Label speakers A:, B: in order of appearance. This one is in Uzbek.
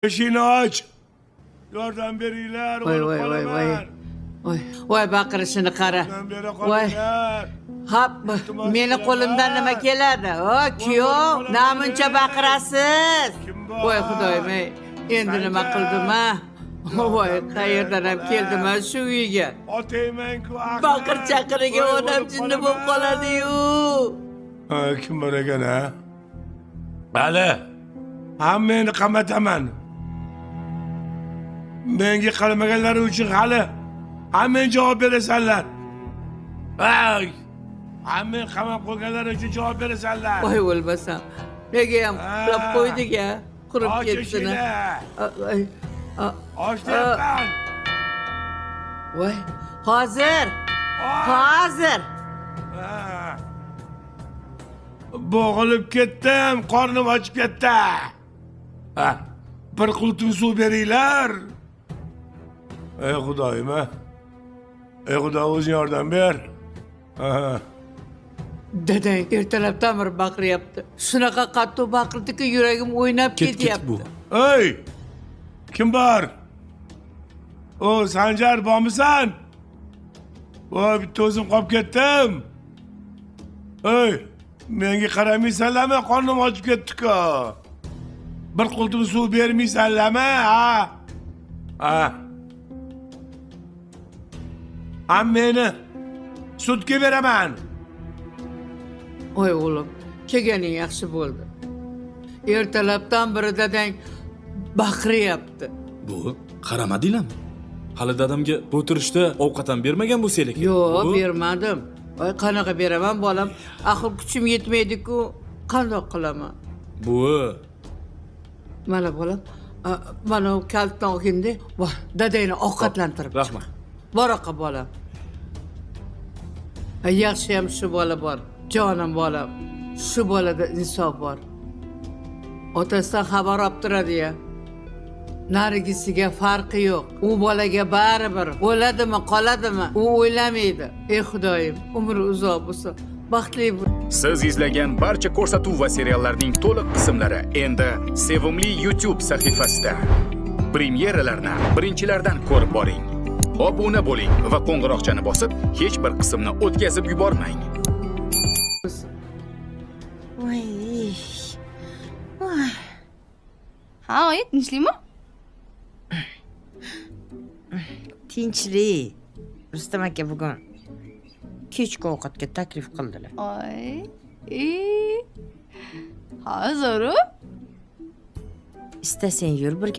A: Eshikni och. Yordam beringlar,
B: Voy
A: o'lib
B: voy voy voy.
A: qolaman.
B: Voy baqirishini qara.
A: Yordam bera
B: Voy.
A: qolinglar.
B: Hop, meni qo'limdan nima keladi? O, kuyov, namuncha baqirasiz.
A: Kim bor?
B: Voy xudoyim, endi nima qildim a? Voy, qayerdan ham keldim a shu uyga?
A: Otayman-ku axir.
B: Baqir chaqiriga odam jinni bo'lib qoladi-yu.
A: Kim bor ekan ha? Bali. Hammani qamataman. Menga qilmaganlari uchun hali hammani javob berasanlar. Ay! Hammani qamab qo'yganlari uchun javob berasanlar.
B: Voy o'lmasam. Nega ham qilib qo'ydik-a? Qurib ketsin.
A: Och deyapman.
B: Voy, hozir. Hozir.
A: Bo'g'ilib ketdim, qornim ochib ketdi. Ha, bir qultum suv beringlar. Ey Xudoyim, ey Xudo o'zing yordam ber.
B: Dadang ertalabdan beri baqiryapti. Shunaqa qattiq baqirdiki, yuragim o'ynab ketyapti.
A: Ey! Kim bor? O, Sanjar bormisan? Voy, bitta o'zim qolib ketdim. Ey, menga qaramaysanlarmi? Qornim ochib ketdi-ku. Bir qultum suv bermaysanlarmi? Ha? Hammani sudga beraman.
B: Voy o'g'lim, kelganing yaxshi bo'ldi. Ertalabdan beri dadang baqiryapti.
C: Bu qaramadinglarmi? Hali dadamga o'tirishda ovqat ham bermagan bo'lsanglar kerak.
B: Yo'q, bermadim. Voy, qanaqa beraman bolam? Aql kuchim yetmaydi-ku, qandoq qilaman?
C: Buvi,
B: Mana bolam, mana u kalitni olgin-da, bor, dadangni ovqatlantirib.
C: rahmat.
B: Boraqa bolam. Yaxshi ham shu bola bor. Jonim bolam. Shu bolada insof bor. Otasidan xabar olib turadi-ya. Narigisiga farqi yo'q. U bolaga baribir o'ladimi, qoladimi, u o'ylamaydi. Ey Xudoyim, umri uzoq bo'lsin. Baxtli bo'l.
D: Siz izlagan barcha ko'rsatuv va seriallarning to'liq qismlari endi Sevimli YouTube sahifasida. Premyeralarni birinchilardan ko'rib boring. Obuna bo'ling va qo'ng'iroqchani bosib, hech bir qismni o'tkazib yubormang.
E: Voy. Voy. Ha, oyi, tinchlikmi?
F: Tinchlik. Rustam aka bugun kechki ovqatga taklif qildilar.
E: Oy. Ha, zo'ru.
F: Istasang yur birga